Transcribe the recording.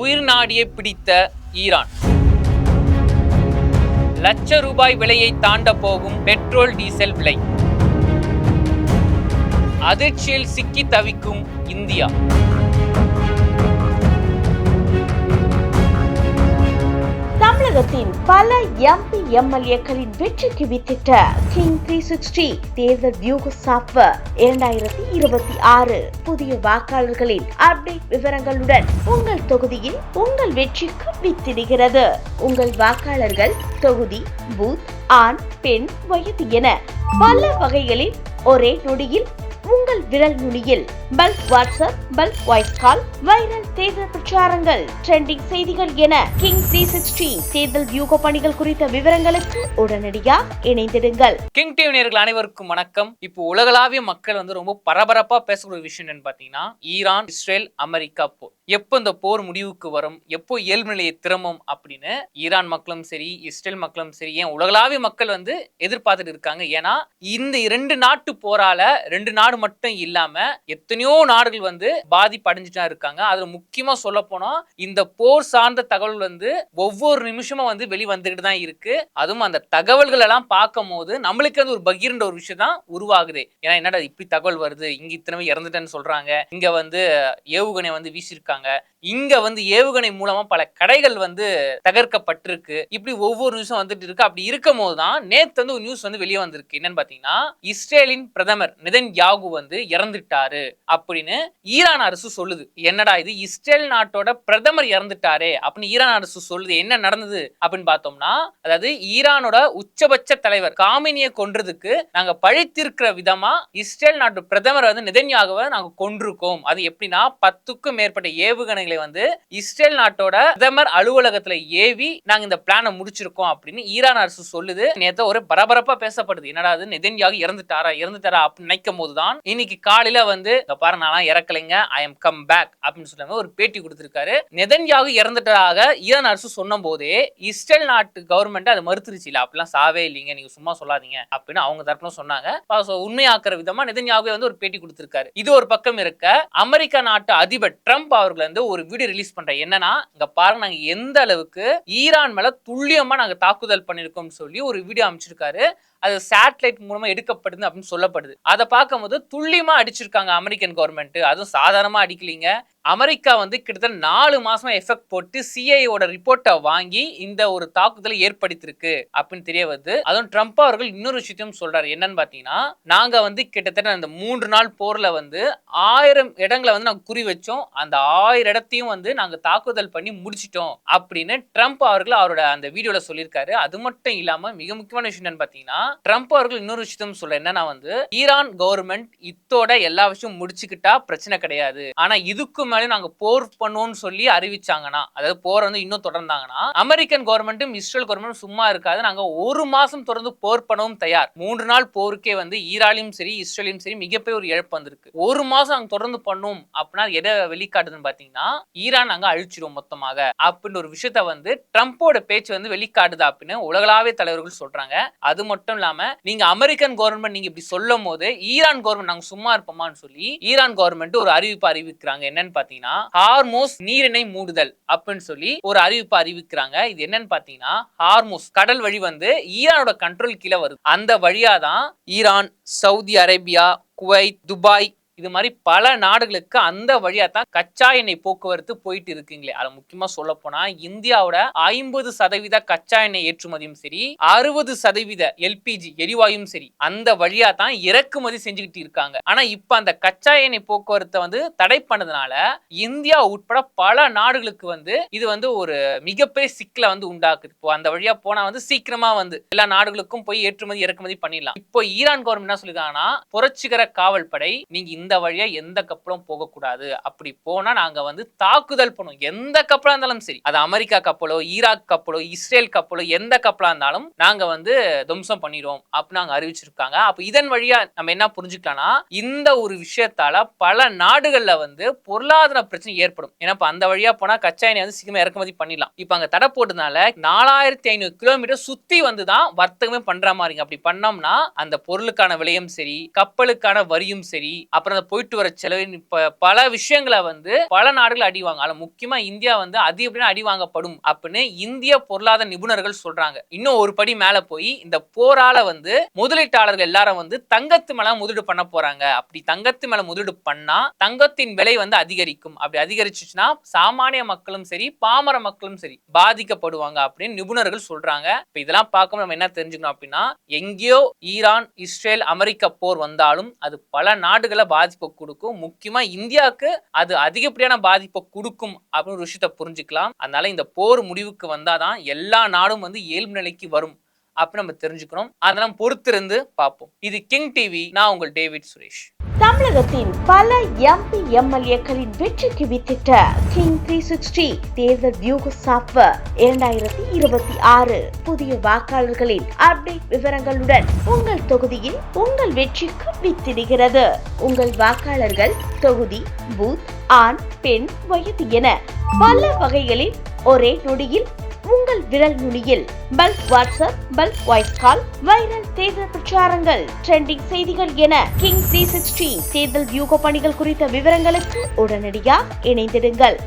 உயிர் நாடியை பிடித்த ஈரான். லட்ச ரூபாய் விலையை தாண்ட போகும் பெட்ரோல் டீசல் விலை. அதிர்ச்சியில் சிக்கி தவிக்கும் இந்தியா. தமிழகத்தின் பல எம்பி எம்எல்ஏக்களின் வெற்றிக்கு வித்திட்ட கிங் 360 தேர்தல் வியூக சாப்ட்வேர் 2026 புதிய வாக்காளர்களின் அப்டேட் விவரங்களுடன் உங்கள் தொகுதியில் உங்கள் வெற்றிக்கு வித்திடுகிறது. உங்கள் வாக்காளர்கள் தொகுதி, பூத், ஆண், பெண், வயது என பல வகைகளில் ஒரே நொடியில் உங்கள் விரல் நுனியில் bulk WhatsApp, bulk voice call, viral தேர்தல் பிரச்சாரங்கள், ட்ரெண்டிங் செய்திகள் என கிங் 360 தேர்தல் வியூக பணிகள் குறித்த விவரங்களுக்கு உடனடியாக இணைந்திடுங்கள். கிங் டிவி நேயர்கள் அனைவருக்கும் வணக்கம். இப்போ உலகளாவிய மக்கள் ரொம்ப பரபரப்பா பேசக்கூடிய விஷயம் என்னன்னு பாத்தீங்கன்னா, ஈரான், இஸ்ரேல், அமெரிக்கா போர். எப்போ இந்த போர் முடிவுக்கு வரும், எப்போ இயல்பு நிலையை திரும்பும் அப்படின்னு ஈரான் மக்களும் சரி, இஸ்ரேல் மக்களும் சரி, ஏன் உலகளாவிய மக்கள் எதிர்பார்த்துட்டு இருக்காங்க. ஏன்னா இந்த இரண்டு நாட்டு போரால ரெண்டு நாடு மட்டும் இல்லாம எத்தனையோ நாடுகள் பாதிப்பு அடைஞ்சுட்டா இருக்காங்க. அதுல முக்கியமா சொல்ல போனா இந்த போர் சார்ந்த தகவல் ஒவ்வொரு நிமிஷமும் வெளிவந்துகிட்டு தான் இருக்கு. அதுவும் அந்த தகவல்கள் எல்லாம் பார்க்கும் போது நம்மளுக்கு ஒரு பகீர்ன்ற ஒரு விஷயம் தான் உருவாகுது. ஏன்னா என்னடா இப்படி தகவல் வருது, இங்க இத்தனை இறந்துட்டேன்னு சொல்றாங்க, இங்க ஏவுகணை வீசிருக்காங்க, இங்க ஏவுகணை மூலமா பல கடைகள் தகர்க்கப்பட்டிருக்கு, இப்படி ஒவ்வொரு நியூஸும் வந்துட்டு இருக்கு. அப்படி இருக்கும் போதுதான் நேத்து ஒரு நியூஸ் வெளியே வந்திருக்கு. என்னன்னு பாத்தீங்கன்னா, இஸ்ரேலின் பிரதமர் நெதன்யாகு இறந்துட்டாரு அப்படின்னு ஈரான் அரசு சொல்லுது. என்னடா இது, இஸ்ரேல் நாட்டோட பிரதமர் இறந்துட்டாரே அப்படின்னு ஈரான் அரசு சொல்லுது. என்ன நடந்தது அப்படின்னு பார்த்தோம்னா, அதாவது ஈரானோட உச்சபட்ச தலைவர் காமினியை கொன்றதுக்கு நாங்க பழித்திருக்கிற விதமா இஸ்ரேல் நாட்டு பிரதமர் நெதன்யாகுவை நாங்க கொன்றிருக்கோம். அது எப்படின்னா, 10க்கும் மேற்பட்ட ஏவுகணைகளை இஸ்ரேல் நாட்டோட பிரதமர் அலுவலகத்துல ஏவி நாங்க இந்த பிளானை முடிச்சிருக்கோம் அப்படின்னு ஈரான் அரசு சொல்லுது. நேத்து ஒரு பரபரப்பா பேசப்படுது. என்னடா அது, நெதன்யாகு இறந்துட்டாரா அப்படின்னு நினைக்கும் போதுதான் இன்னைக்கு காலையில பாரு, நான் இறக்கலைங்க, ஐ எம் கம் பேக் அப்படின்னு சொல்றாங்க. ஒரு பேட்டி கொடுத்திருக்காரு. நெதன்யாகு இறந்துட்டதாக ஈரான் அரசு சொன்ன போதே இஸ்ரேல் நாட்டு கவர்மெண்ட் அதை மறுத்துருச்சு. இல்ல அப்படிலாம் சாவே இல்லைங்க, நீங்க சும்மா சொல்லாதீங்க அப்படின்னு அவங்க தரப்புல சொன்னாங்க. உண்மையாக்குற விதமா நெதன்யாகு ஒரு பேட்டி கொடுத்திருக்காரு. இது ஒரு பக்கம் இருக்க, அமெரிக்கா நாட்டு அதிபர் ட்ரம்ப் அவர்கள் ஒரு வீடியோ ரிலீஸ் பண்ற. என்னன்னா, இங்க பாருங்க, நாங்க எந்த அளவுக்கு ஈரான் மேல துல்லியமா நாங்க தாக்குதல் பண்ணிருக்கோம் சொல்லி ஒரு வீடியோ அமைச்சிருக்காரு. அது சேட்டலைட் மூலமா எடுக்கப்படுது அப்படின்னு சொல்லப்படுது. அதை பார்க்கும்போது துல்லியமா அடிச்சிருக்காங்க அமெரிக்கன் கவர்மெண்ட். அதுவும் சாதாரணமா அடிக்கலீங்க. அமெரிக்கா கிட்டத்தட்ட 4 மாசமா எஃபெக்ட் போட்டு சிஐஏயோட ரிப்போர்ட்டை வாங்கி இந்த ஒரு தாக்குதலை ஏற்படுத்திருக்கு அப்படின்னு தெரிய வருது. அதுவும் ட்ரம்ப் அவர்கள் இன்னொரு விஷயத்தையும் சொல்றாரு. என்னன்னு பாத்தீங்கன்னா, நாங்க கிட்டத்தட்ட அந்த 3 நாள் போர்ல 1000 இடங்களை நாங்க குறி வச்சோம், அந்த 1000 இடத்தையும் நாங்க தாக்குதல் பண்ணி முடிச்சிட்டோம் அப்படின்னு ட்ரம்ப் அவர்கள் அவரோட அந்த வீடியோல சொல்லியிருக்காரு. அது மட்டும் இல்லாம மிக முக்கியமான விஷயம் என்னன்னு பாத்தீங்கன்னா, ட்ரம்ப் அவர்கள் இன்னொரு விஷயத்தையும் சொல்ற. என்னன்னா, ஈரான் கவர்மெண்ட் இத்தோட எல்லா விஷயம் முடிச்சுக்கிட்டா பிரச்சனை கிடையாது, ஆனா இதுக்கு மேலே நாங்க போர் பண்ணுவோம்னு சொல்லி அறிவிச்சாங்கன்னா, அதாவது போர் இன்னும் தொடர்ந்தாங்கன்னா, அமெரிக்கன் கவர்மெண்ட்டும் இஸ்ரேல் கவர்மெண்ட் சும்மா இருக்காது, நாங்க 1 மாசம் தொடர்ந்து போர் பண்ணவும் தயார். 3 நாள் போருக்கே ஈரானிலும் சரி இஸ்ரேலும் சரி மிகப்பெரிய ஒரு இழப்பு வந்திருக்கு. 1 மாசம் நாங்க தொடர்ந்து பண்ணுவோம் அப்படின்னா எதை வெளிக்காட்டுதுன்னு பாத்தீங்கன்னா, ஈரான் நாங்க அழிச்சிடும் மொத்தமாக அப்படின்னு ஒரு விஷயத்த ட்ரம்போட பேச்சு வெளிக்காட்டுது அப்படின்னு உலகளாவிய தலைவர்கள் சொல்றாங்க. அது மட்டும் இல்லாம, நீங்க அமெரிக்கன் கவர்மெண்ட் நீங்க இப்படி சொல்லும் போது ஈரான் கவர்மெண்ட் நாங்க சும்மா இருப்போமான்னு சொல்லி ஈரான் கவர்மெண்ட் ஒரு அறிவிப்பு அறிவிக்கிறாங்க. என்னன்னு பாத்தீங்கன்னா, ஹார்மோஸ் நீரிணை மூடுதல் அப்படின்னு சொல்லி ஒரு அறிவிப்பு அறிவிக்கிறாங்க. இது என்னன்னு பாத்தீங்கன்னா, ஹார்மோஸ் கடல் வழி ஈரானோட கண்ட்ரோல் கீழே வருது. அந்த வழியாதான் Iran, Saudi Arabia, Kuwait, Dubai, இது மாதிரி பல நாடுகளுக்கு அந்த வழியா தான் கச்சா எண்ணெய் போக்குவரத்து போயிட்டு இருக்குங்களே. அதை முக்கியமா சொல்ல போனா, இந்தியாவோட 50% கச்சா எண்ணெய் ஏற்றுமதியும் சரி, 60% எல்பிஜி எரிவாயும் சரி, அந்த வழியா தான் இறக்குமதி செஞ்சுக்கிட்டு இருக்காங்க. ஆனா இப்ப அந்த கச்சா எண்ணெய் போக்குவரத்தை தடை பண்ணதுனால இந்தியா உட்பட பல நாடுகளுக்கு இது ஒரு மிகப்பெரிய சிக்கலை உண்டாக்குது. இப்போ அந்த வழியா போனா சீக்கிரமா எல்லா நாடுகளுக்கும் போய் ஏற்றுமதி இறக்குமதி பண்ணிடலாம். இப்போ ஈரான் கவர்மெண்ட் என்ன சொல்லிருக்காங்கன்னா, புரட்சிகர காவல் படை, நீங்க இந்த வழியா எந்த கப்பலும் போகக்கூடாது, அப்படி போனா நாங்க தாக்குதல் பண்ணுவோம். எந்த கப்பலா இருந்தாலும் சரி, அது அமெரிக்கா கப்பலோ, ஈராக் கப்பலோ, இஸ்ரேல் கப்பலோ, எந்த கப்பலா இருந்தாலும் நாங்க துவம்சம் பண்ணிடுவோம் அப்படின்னு நாங்க அறிவிச்சிருக்காங்க. அப்ப இதன் வழியா நம்ம என்ன புரிஞ்சுக்கலாம்னா, இந்த ஒரு விஷயத்தால பல நாடுகள்ல பொருளாதார பிரச்சனை ஏற்படும். ஏன்னா அந்த வழியா போனா கச்சா எண்ணெய் சீக்கிரமா இறக்குமதி பண்ணிடலாம். இப்ப அங்க தடை போட்டதுனால 4500 கிலோமீட்டர் சுத்தி தான் வர்த்தகமே பண்ற மாதிரி. அப்படி பண்ணோம்னா அந்த பொருளுக்கான விலையும் சரி, கப்பலுக்கான வரியும் சரி, அப்புறம் அப்புறம் போயிட்டு வர செலவு பல விஷயங்களை வந்து பல நாடுகள் அடிவாங்க. அதுல முக்கியமா இந்தியா வந்து அதிகப்படியான அடி வாங்கப்படும் அப்படின்னு இந்திய பொருளாதார நிபுணர்கள் சொல்றாங்க. இன்னும் ஒரு படி மேல போய் இந்த போரால வந்து முதலீட்டாளர்கள் எல்லாரும் வந்து தங்கத்து மேல முதலீடு பண்ண போறாங்க. அப்படி தங்கத்து மேல முதலீடு பண்ணா தங்கத்தின் விலை வந்து அதிகரிக்கும். அப்படி அதிகரிச்சுச்சுன்னா சாமானிய மக்களும் சரி பாமர மக்களும் சரி பாதிக்கப்படுவாங்க அப்படின்னு நிபுணர்கள் சொல்றாங்க. இப்ப இதெல்லாம் பார்க்கும்போது நம்ம என்ன தெரிஞ்சுக்கணும் அப்படின்னா, எங்கேயோ ஈரான் இஸ்ரேல் அமெரிக்கா போர் வந்தாலும் அது பல நாடுகளை பாதிப்பு கொடுக்கும். முக்கியமா இந்தியாவுக்கு அது அதிகப்படியான பாதிப்பை கொடுக்கும் அப்படின்னு ஒரு விஷயத்த புரிஞ்சுக்கலாம். அதனால இந்த போர் முடிவுக்கு வந்தாதான் எல்லா நாடும் வந்து இயல்பு நிலைக்கு வரும் அப்படின்னு நம்ம தெரிஞ்சுக்கணும். அதெல்லாம் பொறுத்திருந்து பார்ப்போம். இது கிங் டிவி. நான் உங்கள் டேவிட் சுரேஷ். தமிழகத்தின் பல எம்பி எம்எல்ஏக்களின் வெற்றிக்கு வித்திட்ட கிங் 360 தேர்தல் வியூக சாப்ட்வேர் 2026 புதிய வாக்காளர்களின் அப்டேட் விவரங்களுடன் உங்கள் தொகுதியில் உங்கள் வெற்றிக்கு வித்திடுகிறது. உங்கள் வாக்காளர்கள் தொகுதி, பூத், ஆண், பெண், வயது என பல வகைகளில் ஒரே நொடியில் உங்கள் விரல் நுனியில் bulk WhatsApp, bulk voice call, viral தேர்தல் பிரச்சாரங்கள், ட்ரெண்டிங் செய்திகள் என கிங் 360 தேர்தல் வியூக பணிகள் குறித்த விவரங்களுக்கு உடனடியாக இணைந்திடுங்கள்.